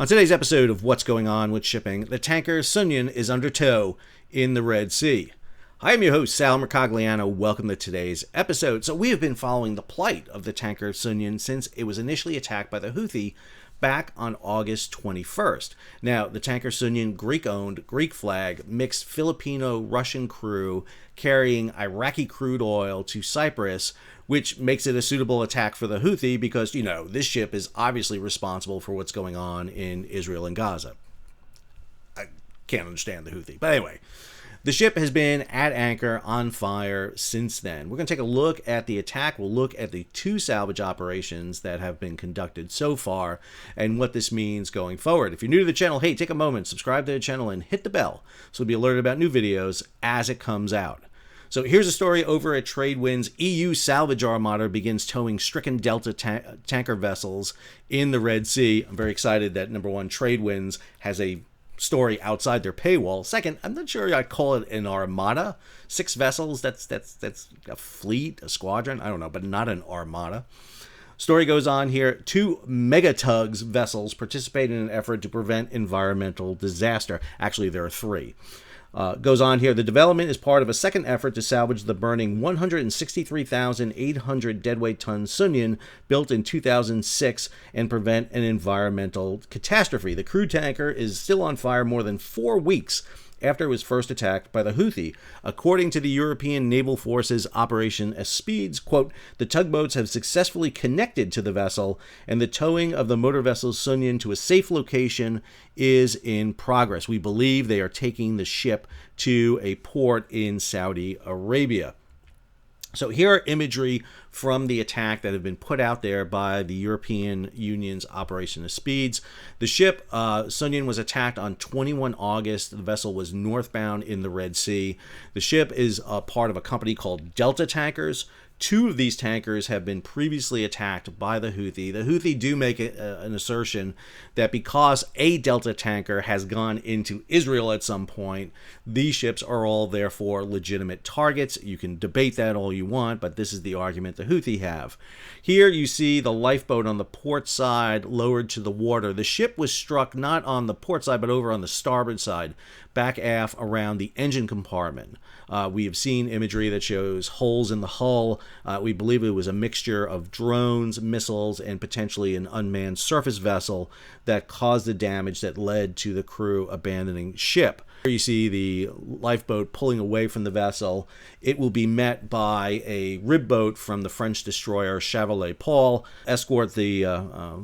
On today's episode of What's Going On with Shipping, the tanker Sounion is under tow in the Red Sea. I am your host, Sal Mercogliano. Welcome to today's episode. So we have been following the plight of the tanker Sounion since it was initially attacked by the Houthi back on August 21st. Now, the tanker Sounion, Greek-owned, Greek flag, mixed Filipino-Russian crew carrying Iraqi crude oil to Cyprus, which makes it a suitable attack for the Houthi because, this ship is obviously responsible for what's going on in Israel and Gaza. I can't understand the Houthi. But anyway, the ship has been at anchor on fire since then. We're going to take a look at the attack. We'll look at the 2 salvage operations that have been conducted so far and what this means going forward. If you're new to the channel, hey, take a moment, subscribe to the channel, and hit the bell so you'll be alerted about new videos as it comes out. So here's a story over at Tradewind's EU salvage armada begins towing stricken Delta tanker vessels in the Red Sea. I'm very excited that, number one, Tradewinds has a story outside their paywall. Second, I'm not sure I'd call it an armada. 6 vessels, that's a fleet, a squadron, I don't know, but not an armada. Story goes on here. 2 megatugs vessels participate in an effort to prevent environmental disaster. Actually, there are 3. Goes on here. The development is part of a second effort to salvage the burning 163,800 deadweight ton Sounion built in 2006 and prevent an environmental catastrophe. The crude tanker is still on fire more than 4 weeks after it was first attacked by the Houthi. According to the European Naval Force's Operation Aspides, quote, the tugboats have successfully connected to the vessel and the towing of the motor vessel Sounion to a safe location is in progress. We believe they are taking the ship to a port in Saudi Arabia. So here are imagery from the attack that have been put out there by the European Union's Operation Aspides. The ship, Sounion, was attacked on 21 August. The vessel was northbound in the Red Sea. The ship is a part of a company called Delta Tankers. 2 of these tankers have been previously attacked by the Houthi. The Houthi do make an assertion that because a Delta tanker has gone into Israel at some point, these ships are all therefore legitimate targets. You can debate that all you want, but this is the argument the Houthi have. Here you see the lifeboat on the port side lowered to the water. The ship was struck not on the port side, but over on the starboard side, back aft around the engine compartment. We have seen imagery that shows holes in the hull. We believe it was a mixture of drones, missiles, and potentially an unmanned surface vessel that caused the damage that led to the crew abandoning ship. Here you see the lifeboat pulling away from the vessel. It will be met by a rib boat from the French destroyer Chevalier Paul, escort the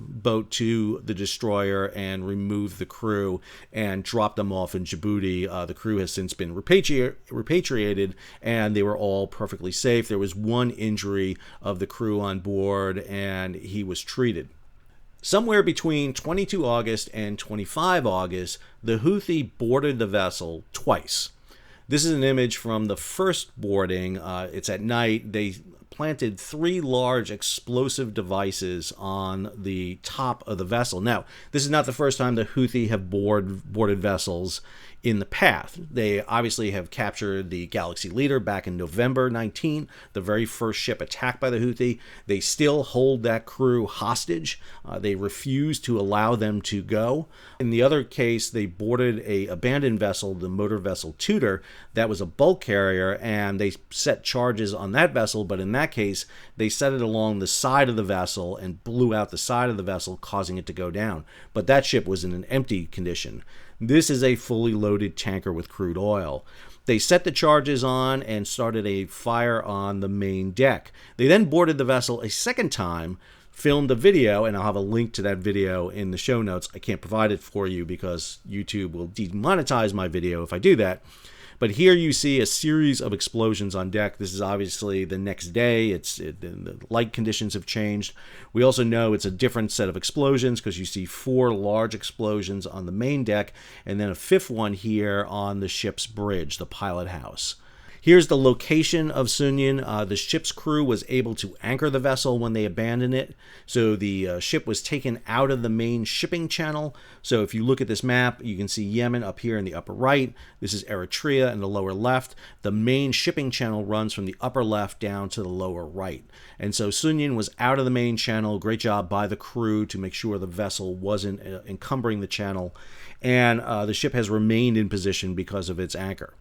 boat to the destroyer and remove the crew and drop them off in Djibouti. The crew has since been repatriated and they were all perfectly safe. There was 1 injury of the crew on board and he was treated. Somewhere between 22 August and 25 August, the Houthi boarded the vessel twice. This is an image from the first boarding. It's at night. They planted 3 large explosive devices on the top of the vessel. Now, this is not the first time the Houthi have boarded vessels in the past. They obviously have captured the Galaxy Leader back in November 19, the very first ship attacked by the Houthi. They still hold that crew hostage. They refuse to allow them to go. In the other case, they boarded a abandoned vessel, the motor vessel Tudor, that was a bulk carrier, and they set charges on that vessel, but in that case, they set it along the side of the vessel and blew out the side of the vessel, causing it to go down. But that ship was in an empty condition. This is a fully loaded tanker with crude oil. They set the charges on and started a fire on the main deck. They then boarded the vessel a second time, filmed a video, and I'll have a link to that video in the show notes. I can't provide it for you because YouTube will demonetize my video if I do that. But here you see a series of explosions on deck. This is obviously the next day. The light conditions have changed. We also know it's a different set of explosions because you see 4 large explosions on the main deck and then a 5th one here on the ship's bridge, the pilot house. Here's the location of Sounion. The ship's crew was able to anchor the vessel when they abandoned it. So the ship was taken out of the main shipping channel. So if you look at this map, you can see Yemen up here in the upper right. This is Eritrea in the lower left. The main shipping channel runs from the upper left down to the lower right. And so Sounion was out of the main channel. Great job by the crew to make sure the vessel wasn't encumbering the channel. And the ship has remained in position because of its anchor.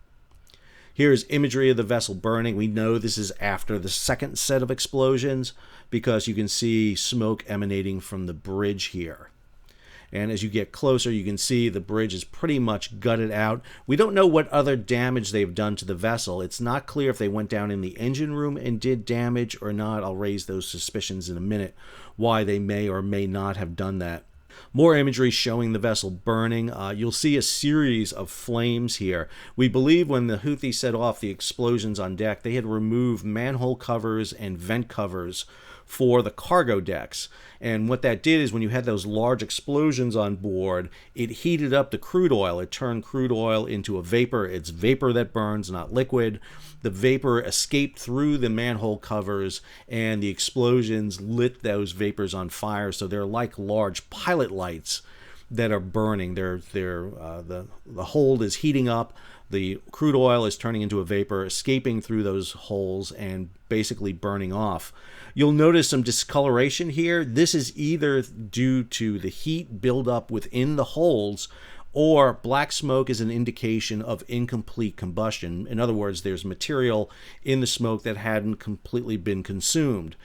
Here's imagery of the vessel burning. We know this is after the second set of explosions because you can see smoke emanating from the bridge here. And as you get closer, you can see the bridge is pretty much gutted out. We don't know what other damage they've done to the vessel. It's not clear if they went down in the engine room and did damage or not. I'll raise those suspicions in a minute, why they may or may not have done that. More imagery showing the vessel burning. You'll see a series of flames here. We believe when the Houthis set off the explosions on deck, they had removed manhole covers and vent covers for the cargo decks. And what that did is when you had those large explosions on board, it heated up the crude oil. It turned crude oil into a vapor. It's vapor that burns, not liquid. The vapor escaped through the manhole covers, and the explosions lit those vapors on fire. So they're like large pilot lights that are burning. The hold is heating up. The crude oil is turning into a vapor, escaping through those holes and basically burning off. You'll notice some discoloration here. This is either due to the heat buildup within the holes, or black smoke is an indication of incomplete combustion. In other words, there's material in the smoke that hadn't completely been consumed.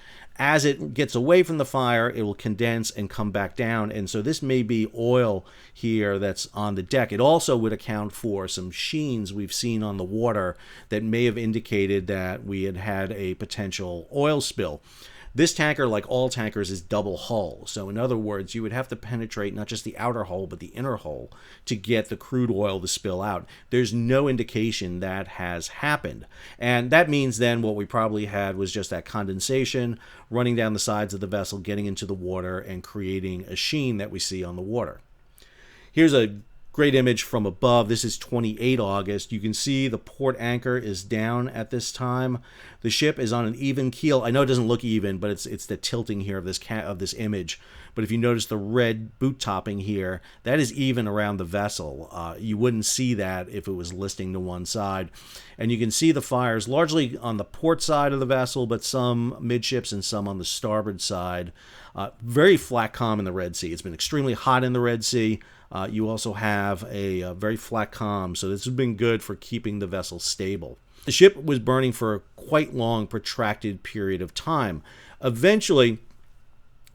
As it gets away from the fire, it will condense and come back down. And so this may be oil here that's on the deck. It also would account for some sheens we've seen on the water that may have indicated that we had had a potential oil spill. This tanker, like all tankers, is double hull. So in other words, you would have to penetrate not just the outer hull, but the inner hull to get the crude oil to spill out. There's no indication that has happened. And that means then what we probably had was just that condensation running down the sides of the vessel, getting into the water, and creating a sheen that we see on the water. Here's a great image from above. This is 28 August. You can see the port anchor is down at this time. The ship is on an even keel. I know it doesn't look even, but it's the tilting here of this image. But if you notice the red boot topping here, that is even around the vessel. You wouldn't see that if it was listing to one side. And you can see the fires largely on the port side of the vessel, but some midships and some on the starboard side. Very flat calm in the Red Sea. It's been extremely hot in the Red Sea. You also have a very flat calm, so this has been good for keeping the vessel stable. The ship was burning for a quite long, protracted period of time. Eventually,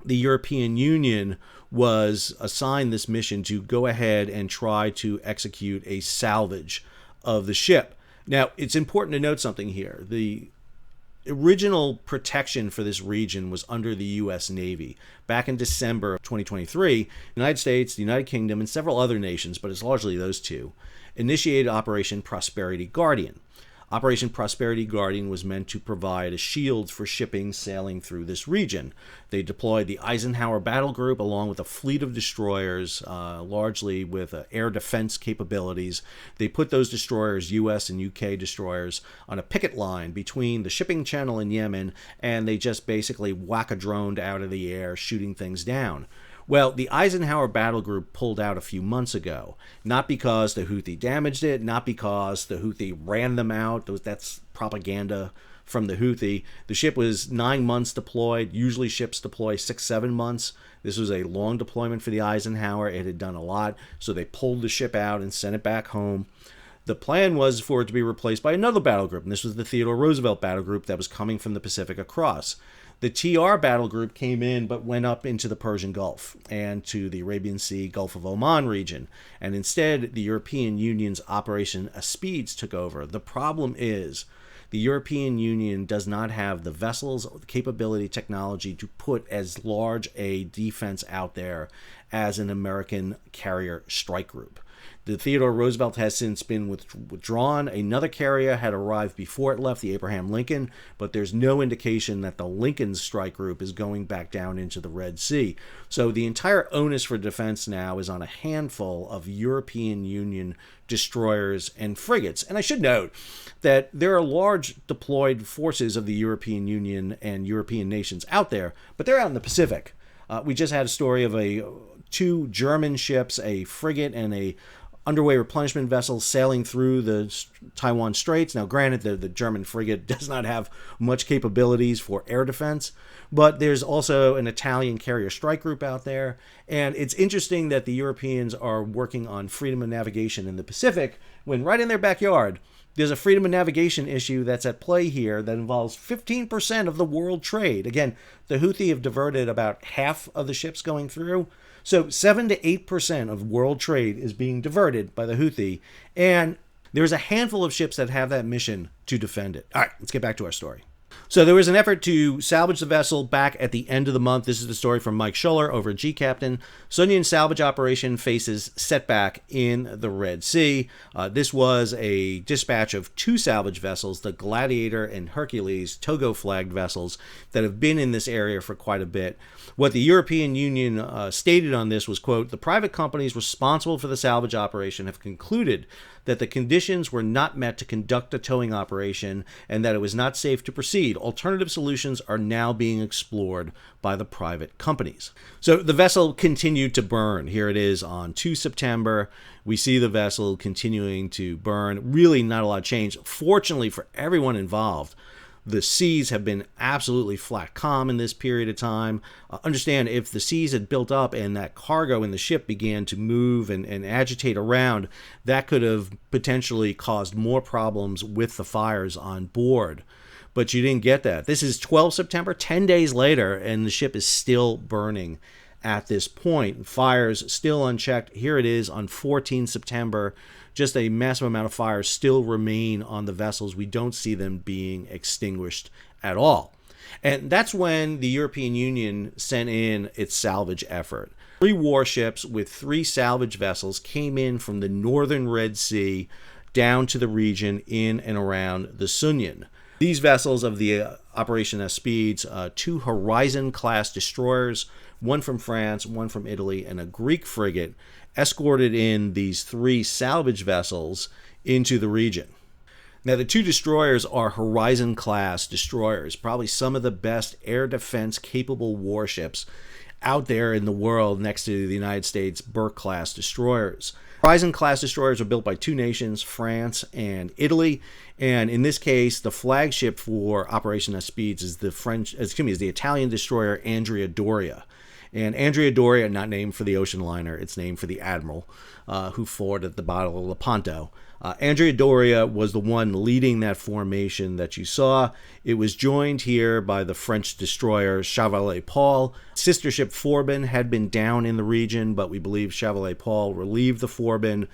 the European Union was assigned this mission to go ahead and try to execute a salvage of the ship. Now, it's important to note something here. The original protection for this region was under the U.S. Navy. Back in December of 2023, the United States, the United Kingdom, and several other nations, but it's largely those two, initiated Operation Prosperity Guardian. Operation Prosperity Guardian was meant to provide a shield for shipping sailing through this region. They deployed the Eisenhower Battle Group along with a fleet of destroyers, largely with air defense capabilities. They put those destroyers, U.S. and U.K. destroyers, on a picket line between the shipping channel in Yemen, and they just basically whack-a-droned out of the air, shooting things down. Well, the Eisenhower Battle Group pulled out a few months ago, not because the Houthi damaged it, not because the Houthi ran them out. That's propaganda from the Houthi. The ship was 9 months deployed. Usually ships deploy 6-7 months. This was a long deployment for the Eisenhower. It had done a lot, so they pulled the ship out and sent it back home. The plan was for it to be replaced by another battle group, and this was the Theodore Roosevelt Battle Group that was coming from the Pacific across. The TR battle group came in but went up into the Persian Gulf and to the Arabian Sea, Gulf of Oman region. And instead, the European Union's Operation Aspides took over. The problem is the European Union does not have the vessels, capability, technology to put as large a defense out there as an American carrier strike group. The Theodore Roosevelt has since been withdrawn. Another carrier had arrived before it left, the Abraham Lincoln, but there's no indication that the Lincoln strike group is going back down into the Red Sea. So the entire onus for defense now is on a handful of European Union destroyers and frigates. And I should note that there are large deployed forces of the European Union and European nations out there, but they're out in the Pacific. We just had a story of two German ships, a frigate and a underway replenishment vessel sailing through the Taiwan Straits. Now, granted, the German frigate does not have much capabilities for air defense, but there's also an Italian carrier strike group out there. And it's interesting that the Europeans are working on freedom of navigation in the Pacific when right in their backyard, there's a freedom of navigation issue that's at play here that involves 15% of the world trade. Again, the Houthi have diverted about half of the ships going through. So 7 to 8% of world trade is being diverted by the Houthi, and there's a handful of ships that have that mission to defend it. All right, let's get back to our story. So there was an effort to salvage the vessel back at the end of the month. This is the story from Mike Schuller over at G-Captain. Sounion salvage operation faces setback in the Red Sea. This was a dispatch of two salvage vessels, the Gladiator and Hercules, Togo-flagged vessels that have been in this area for quite a bit. What the European Union stated on this was, quote, "The private companies responsible for the salvage operation have concluded that the conditions were not met to conduct a towing operation and that it was not safe to proceed. Alternative solutions are now being explored by the private companies." So the vessel continued to burn. Here it is on 2 September. We see the vessel continuing to burn. Really not a lot of change. Fortunately for everyone involved, the seas have been absolutely flat calm in this period of time. Understand, if the seas had built up and that cargo in the ship began to move and agitate around, that could have potentially caused more problems with the fires on board. But you didn't get that. This is 12 September, 10 days later, and the ship is still burning at this point. Fires still unchecked. Here it is on 14 September. Just a massive amount of fires still remain on the vessels. We don't see them being extinguished at all. And that's when the European Union sent in its salvage effort. 3 warships with 3 salvage vessels came in from the northern Red Sea down to the region in and around the Sounion. These vessels of the Operation Aspides, 2 Horizon-class destroyers, one from France, one from Italy, and a Greek frigate, escorted in these 3 salvage vessels into the region. Now, the 2 destroyers are Horizon-class destroyers, probably some of the best air defense-capable warships out there in the world next to the United States Burke-class destroyers. Horizon-class destroyers are built by 2 nations, France and Italy, and in this case, the flagship for Operation Aspides is the Italian destroyer Andrea Doria. And Andrea Doria, not named for the ocean liner, it's named for the admiral who fought at the Battle of Lepanto. Andrea Doria was the one leading that formation that you saw. It was joined here by the French destroyer Chevalier Paul. Sister ship Forbin had been down in the region, but we believe Chevalier Paul relieved the Forbin.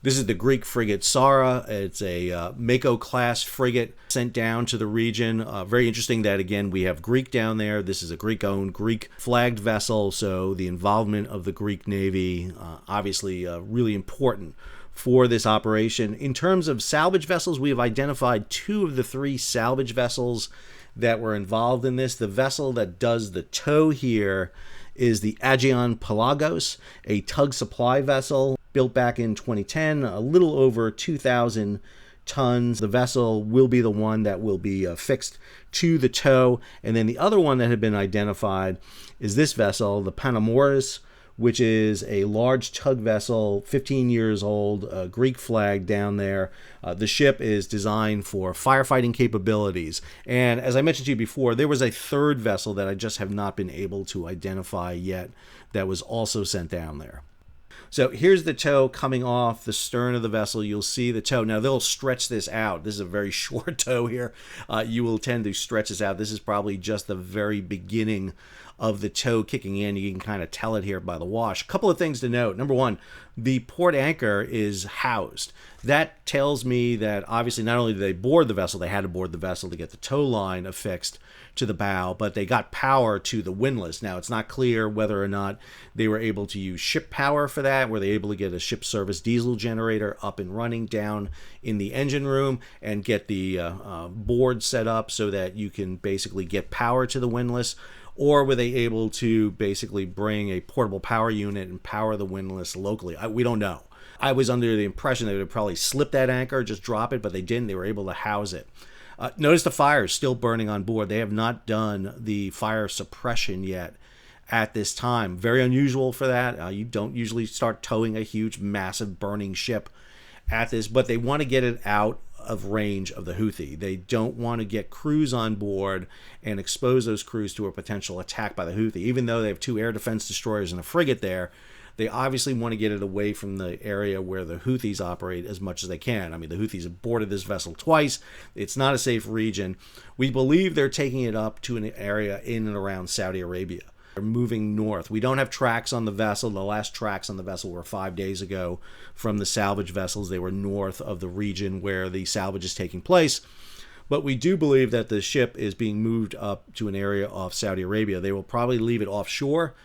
This is the Greek frigate Sara. It's a Mako-class frigate sent down to the region. Very interesting that, again, we have Greek down there. This is a Greek-owned, Greek-flagged vessel, so the involvement of the Greek Navy, obviously really important for this operation. In terms of salvage vessels, we have identified 2 of the 3 salvage vessels that were involved in this. The vessel that does the tow here is the Aegean Pelagos, a tug supply vessel built back in 2010, a little over 2,000 tons. The vessel will be the one that will be fixed to the tow. And then the other one that had been identified is this vessel, the Panamoris, which is a large tug vessel, 15 years old, Greek flag down there. The ship is designed for firefighting capabilities. And as I mentioned to you before, there was a 3rd vessel that I just have not been able to identify yet that was also sent down there. So here's the tow coming off the stern of the vessel. You'll see the tow. Now, they'll stretch this out. This is a very short tow here. You will tend to stretch this out. This is probably just the very beginning of the tow kicking in. You can kind of tell it here by the wash. A couple of things to note. Number one, the port anchor is housed. That tells me that obviously not only did they board the vessel, they had to board the vessel to get the tow line affixed to the bow, but they got power to the windlass. Now, it's not clear whether or not they were able to use ship power for that. Were they able to get a ship service diesel generator up and running down in the engine room and get the board set up so that you can basically get power to the windlass? Or were they able to basically bring a portable power unit and power the windlass locally? We don't know. I was under the impression they would probably slip that anchor, just drop it, but they didn't. They were able to house it. Notice the fire is still burning on board. They have not done the fire suppression yet at this time. Very unusual for that. You don't usually start towing a huge, massive burning ship at this, but they want to get it out of range of the Houthi. They don't want to get crews on board and expose those crews to a potential attack by the Houthi. Even though they have 2 air defense destroyers and a frigate there, they obviously want to get it away from the area where the Houthis operate as much as they can. I mean, the Houthis have boarded this vessel twice. It's not a safe region. We believe they're taking it up to an area in and around Saudi Arabia. They're moving north. We don't have tracks on the vessel. The last tracks on the vessel were 5 days ago from the salvage vessels. They were north of the region where the salvage is taking place. But we do believe that the ship is being moved up to an area off Saudi Arabia. They will probably leave it offshore,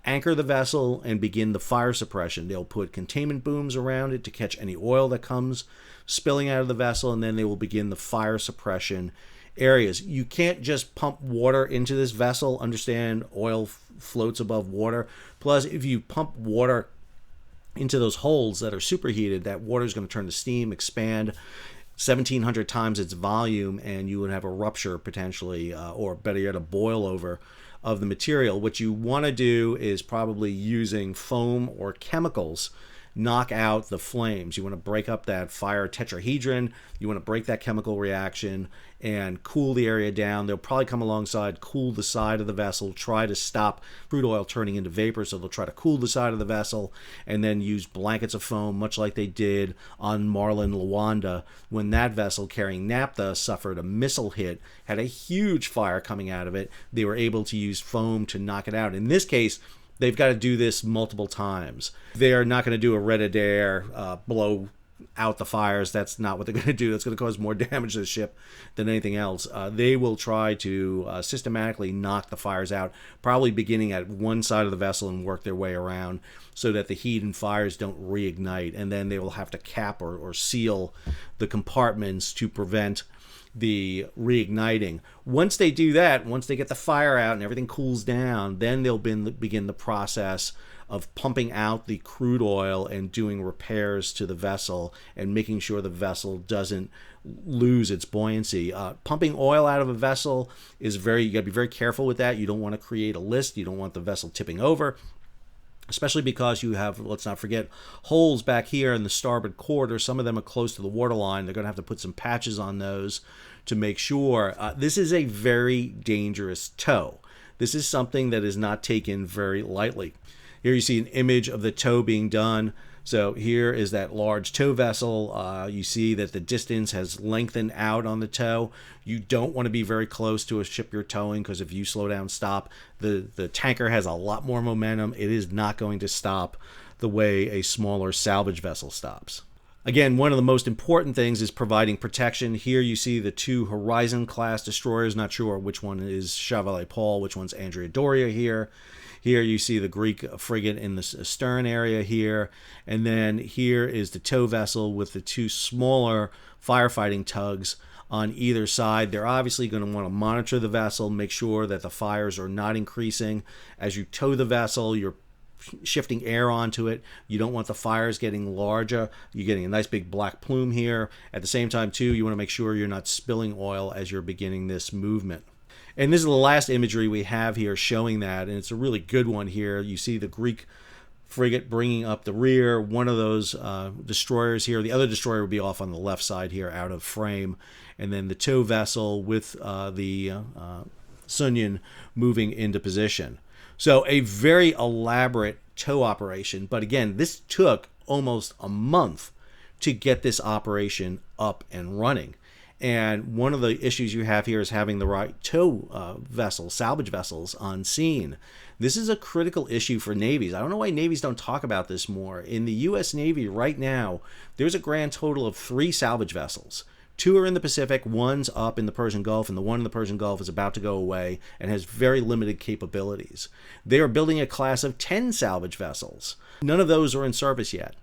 anchor the vessel, and begin the fire suppression. They'll put containment booms around it to catch any oil that comes spilling out of the vessel, and then they will begin the fire suppression areas. You can't just pump water into this vessel. Understand, oil floats above water. Plus, if you pump water into those holes that are superheated, that water is going to turn to steam, expand 1,700 times its volume, and you would have a rupture potentially, or better yet, a boil over of the material. What you want to do is probably using foam or chemicals knock out the flames. You want to break up that fire tetrahedron. You want to break that chemical reaction and cool the area down. They'll probably come alongside, cool the side of the vessel, try to stop crude oil turning into vapor. So they'll try to cool the side of the vessel and then use blankets of foam, much like they did on Marlin Luanda when that vessel carrying naphtha suffered a missile hit, had a huge fire coming out of it. They were able to use foam to knock it out. In this case, they've got to do this multiple times. They're not going to do a red-adair, blow out the fires. That's not what they're going to do. That's going to cause more damage to the ship than anything else. They will try to systematically knock the fires out, probably beginning at one side of the vessel and work their way around so that the heat and fires don't reignite. And then they will have to cap or seal the compartments to prevent the reigniting. Once they do that, once they get the fire out and everything cools down, then they'll begin the process of pumping out the crude oil and doing repairs to the vessel and making sure the vessel doesn't lose its buoyancy. Pumping oil out of a vessel is you got to be very careful with that. You don't want to create a list. You don't want the vessel tipping over, especially because you have, let's not forget, holes back here in the starboard quarter. Some of them are close to the waterline. They're going to have to put some patches on those to make sure. This is a very dangerous tow. This is something that is not taken very lightly. Here you see an image of the tow being done. So here is that large tow vessel. You see that the distance has lengthened out on the tow. You don't want to be very close to a ship you're towing, because if you slow down, stop, the tanker has a lot more momentum. It is not going to stop the way a smaller salvage vessel stops. Again, one of the most important things is providing protection. Here you see the 2 Horizon-class destroyers. Not sure which one is Chevalier Paul, which one's Andrea Doria here. Here you see the Greek frigate in the stern area here. And then here is the tow vessel with the 2 smaller firefighting tugs on either side. They're obviously going to want to monitor the vessel, make sure that the fires are not increasing. As you tow the vessel, you're shifting air onto it. You don't want the fires getting larger. You're getting a nice big black plume here. At the same time, too, you want to make sure you're not spilling oil as you're beginning this movement. And this is the last imagery we have here showing that, and it's a really good one here. You see the Greek frigate bringing up the rear, one of those destroyers here. The other destroyer would be off on the left side here, out of frame. And then the tow vessel with the Sounion moving into position. So a very elaborate tow operation. But again, this took almost a month to get this operation up and running. And one of the issues you have here is having the right tow vessels, salvage vessels on scene. This is a critical issue for navies. I don't know why navies don't talk about this more. In the U.S. Navy right now, there's a grand total of 3 salvage vessels, 2 are in the Pacific, 1's up in the Persian Gulf, and the one in the Persian Gulf is about to go away and has very limited capabilities. They are building a class of 10 salvage vessels. None of those are in service yet.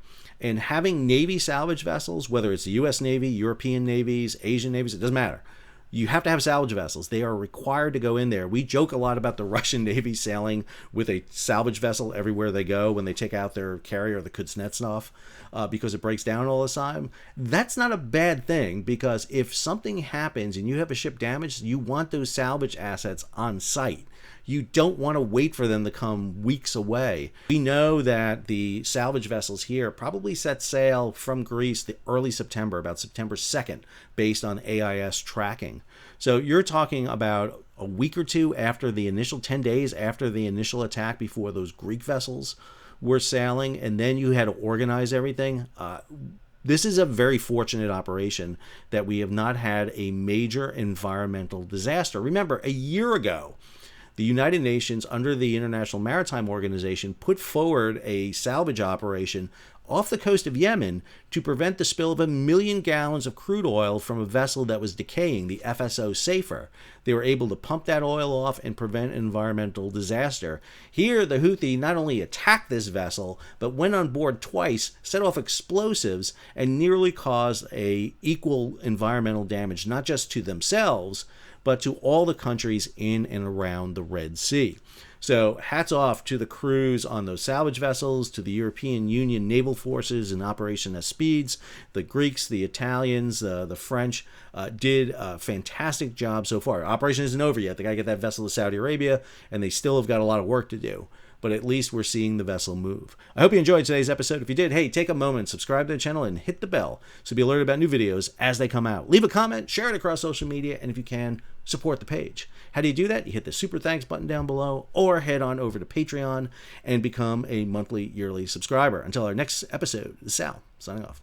And having Navy salvage vessels, whether it's the U.S. Navy, European navies, Asian navies, it doesn't matter. You have to have salvage vessels. They are required to go in there. We joke a lot about the Russian Navy sailing with a salvage vessel everywhere they go when they take out their carrier, the Kuznetsov, because it breaks down all the time. That's not a bad thing, because if something happens and you have a ship damaged, you want those salvage assets on site. You don't want to wait for them to come weeks away. We know that the salvage vessels here probably set sail from Greece the early September, about September 2nd, based on AIS tracking. So you're talking about a week or two after the initial 10 days after the initial attack, before those Greek vessels were sailing, and then you had to organize everything. This is a very fortunate operation that we have not had a major environmental disaster. Remember, a year ago, the United Nations, under the International Maritime Organization, put forward a salvage operation off the coast of Yemen to prevent the spill of 1 million gallons of crude oil from a vessel that was decaying, the FSO Safer. They were able to pump that oil off and prevent an environmental disaster. Here, the Houthi not only attacked this vessel, but went on board twice, set off explosives, and nearly caused equal environmental damage, not just to themselves, but to all the countries in and around the Red Sea. So hats off to the crews on those salvage vessels, to the European Union naval forces in Operation Aspides. The Greeks, the Italians, the French did a fantastic job so far. Operation isn't over yet. They got to get that vessel to Saudi Arabia, and they still have got a lot of work to do. But at least we're seeing the vessel move. I hope you enjoyed today's episode. If you did, hey, take a moment, subscribe to the channel, and hit the bell so be alerted about new videos as they come out. Leave a comment, share it across social media, and if you can, support the page. How do you do that? You hit the super thanks button down below, or head on over to Patreon and become a monthly, yearly subscriber. Until our next episode, this is Sal, signing off.